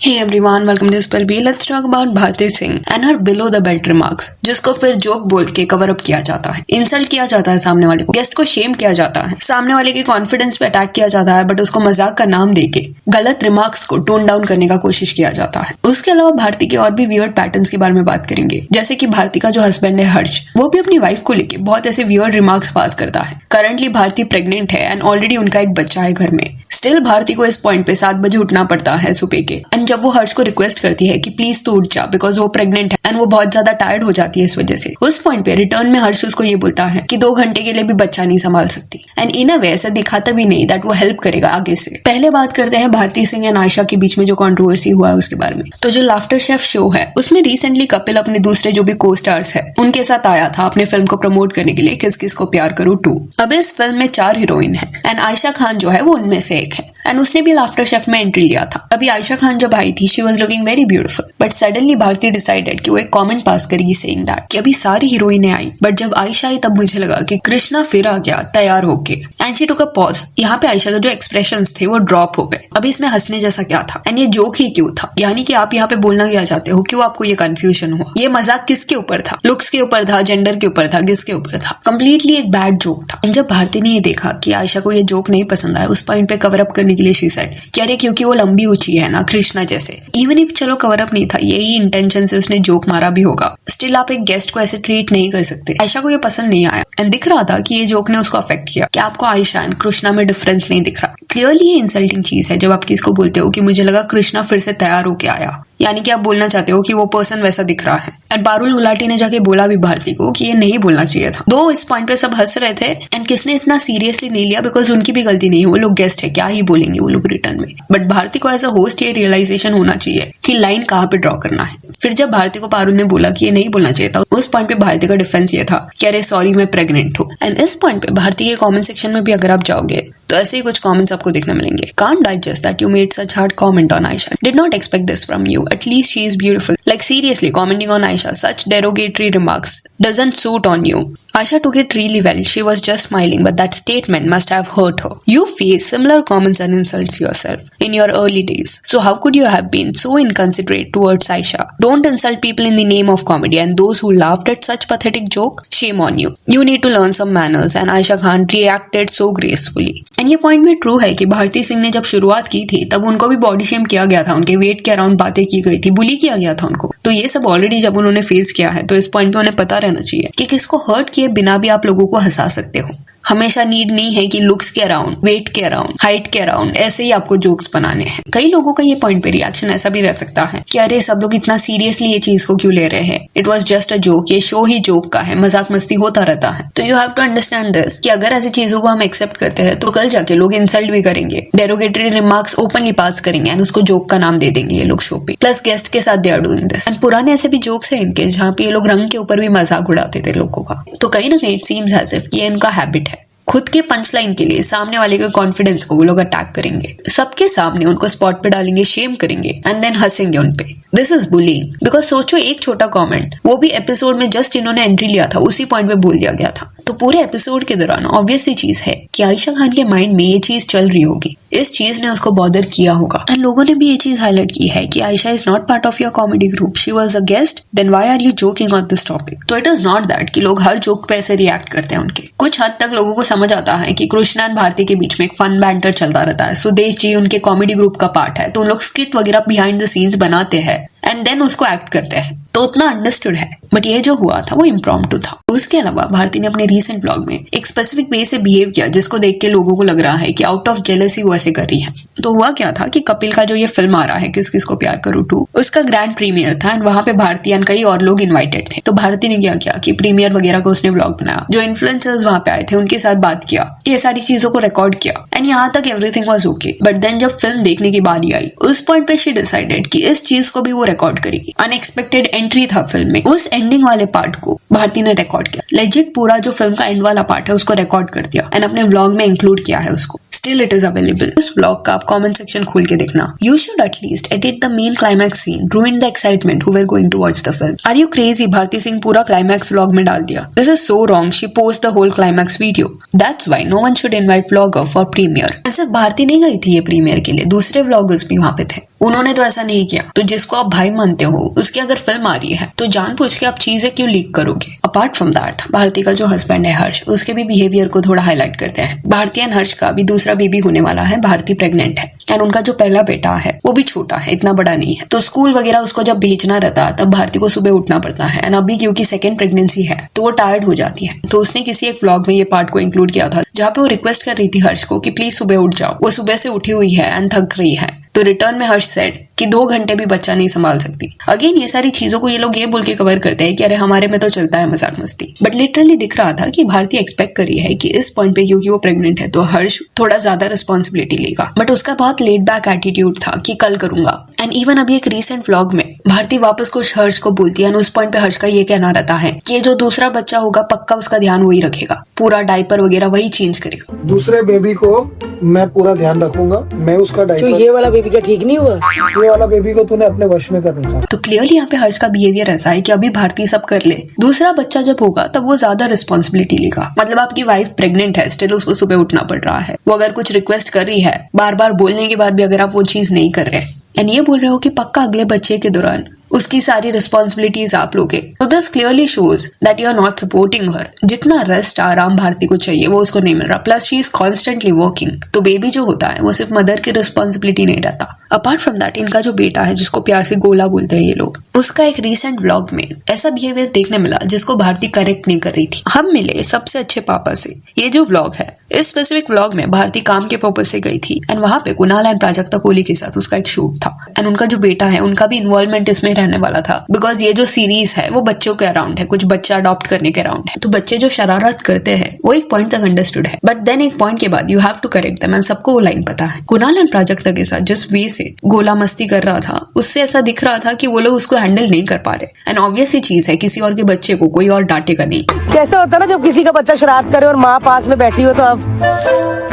Hey everyone, welcome to this Spell B. Let's talk about Bharti Singh and her below the belt remarks, जिसको फिर joke बोल के cover up किया जाता है, इंसल्ट किया जाता है सामने वाले को, गेस्ट को शेम किया जाता है, सामने वाले के कॉन्फिडेंस पे अटैक किया जाता है, बट उसको मजाक का नाम देके गलत रिमार्क्स को टोन डाउन करने का कोशिश किया जाता है। उसके अलावा भारती के और भी वियर्ड पैटर्न्स के बारे में बात करेंगे, जैसे कि भारती का जो हस्बैंड है हर्ष, वो भी अपनी वाइफ को लेके बहुत ऐसे वियर्ड रिमार्क्स पास करता है। करंटली भारती प्रेग्नेंट है एंड ऑलरेडी उनका एक बच्चा है घर में। स्टिल भारती को इस पॉइंट पे 7 बजे उठना पड़ता है सुबह के, एंड जब वो हर्ष को रिक्वेस्ट करती है कि प्लीज तू उठ जा बिकॉज वो प्रेग्नेंट है एंड वो बहुत ज्यादा टायर्ड हो जाती है इस वजह से, उस पॉइंट पे रिटर्न में हर्ष उसको ये बोलता है कि 2 घंटे के लिए भी बच्चा नहीं संभाल सकती, एंड इन अ वे ऐसा दिखाता भी नहीं दैट वो हेल्प करेगा आगे से। पहले बात करते हैं भारती सिंह एंड आयशा के बीच में जो कंट्रोवर्सी हुआ है उसके बारे में। तो जो लाफ्टर शेफ शो है उसमें रिसेंटली कपिल अपने दूसरे जो भी को स्टार्स है उनके साथ आया था अपने फिल्म को प्रमोट करने के लिए, किस किस को प्यार करूं 2। अब इस फिल्म में 4 हीरोइन है एंड आयशा खान जो है वो उनमें से एक है, एंड उसने भी लाफ्टर शेफ में एंट्री लिया था। अभी आयशा खान जब आई थी she was looking very beautiful, but suddenly Bharti decided कि वो एक कमेंट पास करेगी सेइंग दैट कि अभी सारी हीरोइनें आई, बट जब आयशा आई तब मुझे लगा कि कृष्णा फिर आ गया तैयार होके, and she took a pause. यहाँ पे आयशा के जो एक्सप्रेशंस थे वो ड्रॉप हो गए। अभी इसमें हंसने जैसा क्या था, एंड ये जोक ही क्यों था, यानी कि आप यहाँ पे बोलना क्या चाहते हो, क्यों आपको ये कंफ्यूजन हुआ, ये मजाक किसके ऊपर था, लुक्स के ऊपर था, जेंडर के ऊपर था, किसके ऊपर था? कंप्लीटली एक बैड जोक था। एंड जब भारती ने ये देखा कि आयशा को ये जोक नहीं पसंद आया, उस पॉइंट पे कवर अप करने के लिए शी सेड कि अरे क्योंकि वो लंबी ऊंची है ना कृष्णा जैसे। इवन इफ चलो कवर अप नहीं था, यही इंटेंशन से उसने जोक मारा भी होगा, स्टिल आप एक गेस्ट को ऐसे ट्रीट नहीं कर सकते। आयशा को ये पसंद नहीं आया एंड दिख रहा था कि ये जोक ने उसको अफेक्ट किया, कि आपको आयशा एंड कृष्णा में डिफरेंस नहीं दिख रहा। क्लियरली ये इंसल्टिंग चीज है जब आप किसको बोलते हो कि मुझे लगा कृष्णा फिर से तैयार होके आया, यानी कि आप बोलना चाहते हो कि वो पर्सन वैसा दिख रहा है। एंड पारुल गुलाटी ने जाके बोला भी भारती को कि ये नहीं बोलना चाहिए था। दो इस पॉइंट पे सब हंस रहे थे एंड किसने इतना सीरियसली नहीं लिया बिकॉज उनकी भी गलती नहीं है, वो लोग गेस्ट है, क्या ही बोलेंगे वो लोग रिटर्न में। बट भारती को एज अ होस्ट ये रियलाइजेशन होना चाहिए कि लाइन कहाँ पे ड्रॉ करना है। फिर जब भारती को पारुल ने बोला कि ये नहीं बोलना चाहिए था, उस पॉइंट पे भारती का डिफेंस ये था कि अरे सॉरी मैं प्रेग्नेंट हूँ। एंड इस पॉइंट पे भारती के कमेंट सेक्शन में भी अगर आप जाओगे तो ऐसे ही कुछ कमेंट्स आपको देखने मिलेंगे। Can't digest that you made such hard comment on Aisha. Did not expect this from you. At least she is beautiful. Like seriously, commenting on Aisha, such derogatory remarks doesn't suit on you. Aisha took it really well. She was just smiling, but that statement must have hurt her. You faced similar comments and insults yourself in your early days. So how could you have been so inconsiderate towards Aisha? Don't insult people in the name of comedy, and those who laughed at such pathetic joke, shame on you. You need to learn some manners, and Aisha Khan reacted so gracefully. And ये point भी true है कि भारती सिंह ने जब शुरुआत की थी तब उनको भी बॉडी शेम किया गया था, उनके वेट के अराउंड बातें की गई थी, बुली किया गया था उनको। तो ये सब ऑलरेडी जब उन्होंने फेस किया है तो इस पॉइंट पे उन्हें पता रहना चाहिए कि किसको हर्ट किए बिना भी आप लोगों को हंसा सकते हो। हमेशा नीड नहीं है कि लुक्स के अराउंड, वेट के अराउंड, हाइट के अराउंड ऐसे ही आपको जोक्स बनाने हैं। कई लोगों का ये पॉइंट पे रिएक्शन ऐसा भी रह सकता है कि अरे सब लोग इतना सीरियसली ये चीज को क्यों ले रहे हैं, it was just a joke, ये शो ही जोक का है, मजाक मस्ती होता रहता है। तो you have to understand this कि अगर ऐसी चीजों को हम एक्सेप्ट करते हैं तो कल जाके लोग इंसल्ट भी करेंगे, डेरोगेटरी रिमार्क्स ओपनली पास करेंगे एंड उसको जोक का नाम दे देंगे ये लोग शो पे, प्लस गेस्ट के साथ they are doing this. And पुराने ऐसे भी जोक्स है इनके जहाँ पे ये लोग रंग के ऊपर भी मजाक उड़ाते थे लोगों का। तो कहीं ना कहीं इट सीम्स एज इफ ये इनका हैबिट है। खुद के पंच लाइन के लिए सामने वाले के कॉन्फिडेंस को वो लोग अटैक करेंगे, सबके सामने उनको स्पॉट पे डालेंगे, शेम करेंगे एंड देन हंसेंगे उनपे। This is bullying. बिकॉज सोचो एक छोटा कमेंट, वो भी एपिसोड में जस्ट इन्होंने एंट्री लिया था उसी पॉइंट पे बोल दिया गया था। तो पूरे एपिसोड के दौरान ऑब्वियस सी चीज है कि आयशा खान के माइंड में ये चीज चल रही होगी, इस चीज ने उसको बॉदर किया होगा। एंड लोगों ने भी ये चीज हाईलाइट की है कि Ayesha is not part of your comedy group, she was a guest, then why are you joking on this topic. तो इट इज नॉट दैट कि लोग हर जोक पे ऐसे रिएक्ट करते हैं उनके। कुछ हद तक लोगों को समझ आता है कि कृष्णा एंड भारती के बीच में एक फन बैंटर चलता रहता है, सुदेश जी उनके कॉमेडी ग्रुप का पार्ट है, तो उन लोग स्किट वगैरह बिहाइंड द सीन्स बनाते हैं एंड देन उसको एक्ट करते हैं, तो उतना अंडरस्टूड है। बट ये जो हुआ था वो इम्प्रॉम्प्टू था। उसके अलावा भारती ने अपने रीसेंट व्लॉग में एक स्पेसिफिक वे से बिहेव किया जिसको देख के लोगों को लग रहा है कि आउट ऑफ जेलसी वो ऐसे कर रही है। तो हुआ क्या था कि कपिल का जो ये फिल्म आ रहा है किस किस को प्यार करूं 2, उसका ग्रैंड प्रीमियर था एंड वहां पे भारती एंड कई और लोग इन्वाइटेड थे। तो भारती ने क्या किया कि प्रीमियर वगैरह का उसने व्लॉग बनाया, जो इन्फ्लुएंसर्स वहां पे आए थे उनके साथ बात किया, ये सारी चीजों को रिकॉर्ड किया एंड यहाँ तक everything was okay. But then जब फिल्म देखने की बारी आई उस पॉइंट पे शी डिसाइडेड कि इस चीज को भी वो रिकॉर्ड करेगी। अनएक्सपेक्टेड एंट्री था फिल्म में, उस एंडिंग वाले पार्ट को भारती ने रिकॉर्ड किया, लेजिट पूरा जो फिल्म का एंड वाला पार्ट है उसको रिकॉर्ड कर दिया एंड अपने व्लॉग में इंक्लूड किया है उसको। Still it is available. उस व्लॉग का आप कमेंट सेक्शन खोल के देखना। You should at least edit the main climax scene, ruin the excitement who were going to watch the film. Are you crazy? Bharti Singh पूरा क्लाइमैक्स व्लॉग में डाल दिया। This is so wrong. She post the whole climax video. That's why no one should invite vlogger for premiere. सिर्फ भारती नहीं गई थी ये premiere के लिए, दूसरे व्लॉगर्स भी वहां पे थे। उन्होंने तो ऐसा नहीं किया। तो जिसको आप भाई मानते हो उसकी अगर फिल्म आ रही है तो जानबूझ के आप चीजें क्यों लीक करोगे। अपार्ट फ्रॉम दैट, भारती का जो हस्बैंड है हर्ष, उसके भी बिहेवियर को थोड़ा हाईलाइट करते हैं। भारती एंड हर्ष का भी दूसरा बेबी होने वाला है। भारती प्रेग्नेंट है एंड उनका जो पहला बेटा है वो भी छोटा है, इतना बड़ा नहीं है। तो स्कूल वगैरह उसको जब भेजना रहता तब भारती को सुबह उठना पड़ता है एंड अभी क्योंकि सेकंड प्रेगनेंसी है तो वो टायर्ड हो जाती है। तो उसने किसी एक व्लॉग में ये पार्ट को इंक्लूड किया था जहाँ पे वो रिक्वेस्ट कर रही थी हर्ष को कि प्लीज सुबह उठ जाओ। वो सुबह से उठी हुई है एंड थक रही है। तो रिटर्न में हर्ष सेड कि 2 घंटे भी बच्चा नहीं संभाल सकती। अगेन ये सारी चीजों को ये लोग ये बोल के कवर करते हैं कि अरे हमारे में तो चलता है मजाक मस्ती, बट लिटरली दिख रहा था कि भारती एक्सपेक्ट कर रही है कि इस पॉइंट पे क्योंकि वो प्रेग्नेंट है तो हर्ष थोड़ा ज्यादा रिस्पॉन्सिबिलिटी लेगा। बट उसका बहुत लेट बैक एटीट्यूड था कि कल करूंगा। एंड इवन अभी एक रीसेंट व्लॉग में भारती वापस कुछ हर्ष को बोलती है। उस पॉइंट पे हर्ष का ये कहना रहता है कि जो दूसरा बच्चा होगा पक्का उसका ध्यान वही रखेगा, पूरा डायपर वगैरह वही चेंज करेगा। दूसरे बेबी को मैं पूरा ध्यान रखूंगा, मैं उसका डायपर। तो ये वाला बेबी का ठीक नहीं हुआ? ये वाला बेबी को तूने अपने वश में कर रखा। तो क्लियरली यहाँ पे हर्ष का बिहेवियर ऐसा है कि अभी भारती सब कर ले, दूसरा बच्चा जब होगा तब वो ज्यादा रिस्पॉन्सिबिलिटी लेगा। मतलब आपकी वाइफ प्रेग्नेंट है, स्टिल उसको सुबह उठना पड़ रहा है। वो अगर कुछ रिक्वेस्ट कर रही है, बार बार बोलने के बाद भी अगर आप वो चीज नहीं कर रहे एंड ये बोल रहे हो कि पक्का अगले बच्चे के दौरान उसकी सारी रिस्पॉन्सिबिलिटीज आप लोगे, तो this clearly shows that you are not supporting her. जितना रेस्ट आराम भारती को चाहिए वो उसको नहीं मिल रहा, plus she is constantly working. तो बेबी जो होता है वो सिर्फ मदर की रिस्पॉन्सिबिलिटी नहीं रहता। अपार्ट फ्रॉम दैट, इनका जो बेटा है जिसको प्यार से गोला बोलते हैं ये लोग, उसका एक रीसेंट व्लॉग में ऐसा बिहेवियर देखने मिला जिसको भारती करेक्ट नहीं कर रही थी। हम मिले सबसे अच्छे पापा से, ये जो व्लॉग है, इस स्पेसिफिक व्लॉग में भारती काम के पर्पज से गई थी एंड वहां पे कुणाल एंड प्राजक्ता कोहली के साथ उसका एक शूट था एंड उनका जो बेटा है उनका भी इन्वॉल्वमेंट इसमें रहने वाला था। बिकॉज ये जो सीरीज है वो बच्चों के अराउंड है, कुछ बच्चा अडॉप्ट करने के अराउंड है। तो बच्चे जो शरारत करते हैं वो एक पॉइंट तक अंडरस्टूड है, बट देन एक पॉइंट के बाद you have to correct them and सबको वो लाइन पता है। कुणाल एंड प्राजक्ता के साथ जिस वे से गोला मस्ती कर रहा था उससे ऐसा दिख रहा था कि वो लोग उसको हैंडल नहीं कर पा रहे एंड ऑब्वियस ही चीज है किसी और के बच्चे को कोई और डांटेगा नहीं। कैसा होता है ना जब किसी का बच्चा शरारत करे और माँ पास में बैठी हो, तो आप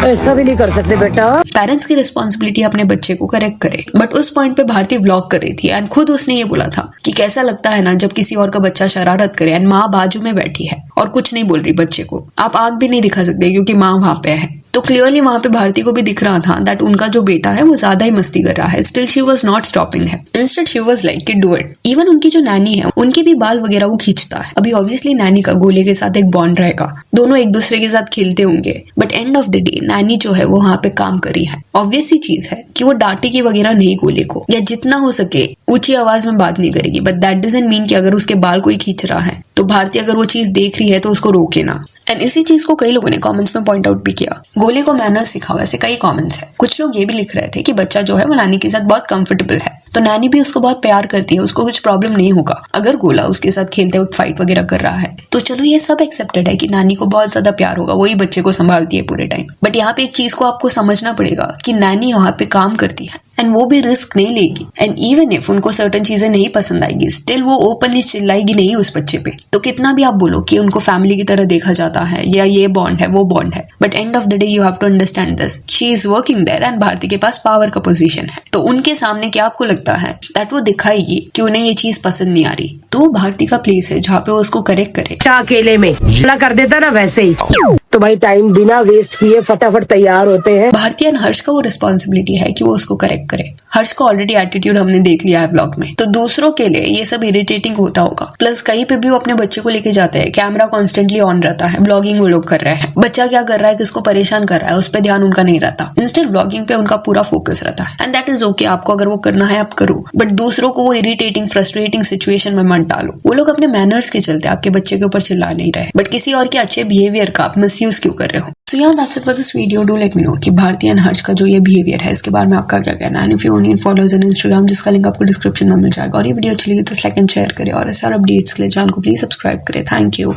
ऐसा भी नहीं कर सकते बेटा। पेरेंट्स की रिस्पॉन्सिबिलिटी अपने बच्चे को करेक्ट करे। बट उस पॉइंट पे भारती व्लॉग कर रही थी एंड खुद उसने ये बोला था कि कैसा लगता है ना जब किसी और का बच्चा शरारत करे एंड माँ बाजू में बैठी है और कुछ नहीं बोल रही बच्चे को। आप आग भी नहीं दिखा सकते क्योंकि माँ वहां पे है। तो क्लियरली वहां पे भारती को भी दिख रहा था दैट उनका जो बेटा है वो ज्यादा ही मस्ती कर रहा है। Still she was not stopping है, इंस्टेड शी वाज लाइक कि डू इट। इवन उनकी जो नैनी है उनके भी बाल वगैरह वो खींचता है। अभी ऑब्वियसली नैनी का गोले के साथ एक बॉन्ड रहेगा, दोनों एक दूसरे के साथ खेलते होंगे, but end of the day Naini जो है वो वहां पे काम कर रही है। ऑब्वियस ही चीज है कि वो डांटेगी वगैरह नहीं गोले को, या जितना हो सके ऊंची आवाज में बात नहीं करेगी, बट दैट डजंट मीन कि अगर उसके बाल कोई खींच रहा है तो भारती अगर वो चीज देख रही है तो उसको रोके ना। एंड इसी चीज को कई लोगों ने कमेंट्स में पॉइंट आउट भी किया। गोले को मैनर्स सिखाओ, ऐसे कई कमेंट्स है। कुछ लोग ये भी लिख रहे थे कि बच्चा जो है वो नानी के साथ बहुत कंफर्टेबल है, तो नानी भी उसको बहुत प्यार करती है, उसको कुछ प्रॉब्लम नहीं होगा अगर गोला उसके साथ खेलते वक्त फाइट वगैरह कर रहा है। तो चलो ये सब एक्सेप्टेड है कि नानी को बहुत ज्यादा प्यार होगा, वही बच्चे को संभालती है पूरे टाइम। बट यहाँ पे एक चीज को आपको समझना पड़ेगा कि नानी वहाँ पे काम करती है एंड वो भी रिस्क नहीं लेगी। एंड इवन इफ उनको सर्टेन चीजें नहीं पसंद आएगी, स्टिल वो ओपनली चिल्लाएगी नहीं उस बच्चे पे। तो कितना भी आप बोलो कि उनको फैमिली की तरह देखा जाता है या ये बॉन्ड है वो बॉन्ड है, but end of the day you have to understand this, she is working there and Bharti के पास पावर का पोजीशन है। तो उनके सामने क्या आपको लगता है दैट वो दिखाएगी कि उन्हें ये चीज पसंद नहीं आ रही, तो भारती का प्लेस है जहाँ पे वो उसको करेक्ट करे। अकेले में कर देता ना वैसे ही, तो भाई टाइम बिना वेस्ट किए फटाफट तैयार होते हैं। भारती एंड हर्ष का वो रिस्पॉन्सिबिलिटी है कि वो उसको करेक्ट करे। हर्ष का ऑलरेडी एटीट्यूड हमने देख लिया है ब्लॉग में, तो दूसरों के लिए ये सब इरिटेटिंग होता होगा। प्लस कहीं पे भी वो अपने बच्चे को लेके जाते हैं, कैमरा कॉन्स्टेंटली ऑन रहता है, ब्लॉगिंग वो लोग कर रहे हैं, बच्चा क्या कर रहा है, किसको परेशान कर रहा है, उस पर ध्यान उनका नहीं रहता। इंस्टेड ब्लॉगिंग पे उनका पूरा फोकस रहता है एंड दैट इज ओके। आपको अगर वो करना है आप करो, बट दूसरों को वो इरिटेटिंग फ्रस्ट्रेटिंग सिचुएशन में मत डालो। वो लोग अपने मैनर्स के चलते आपके बच्चे के ऊपर चिल्ला नहीं रहे, बट किसी और के अच्छे बिहेवियर का आप मिसयूज क्यों कर रहे हो। So yeah, that's it for this video. Do let me know कि भारती एंड हर्ष का जो ये बिहेवियर है इसके बारे में आपका क्या कहना है। If you only follows on Instagram, जिसका लिंक आपको डिस्क्रिप्शन में मिल जाएगा। और ये वीडियो अच्छी लगी तो लाइक एंड शेयर करें और ऐसे और अपडेट्स के लिए चैनल को प्लीज सब्सक्राइब करें। Thank you.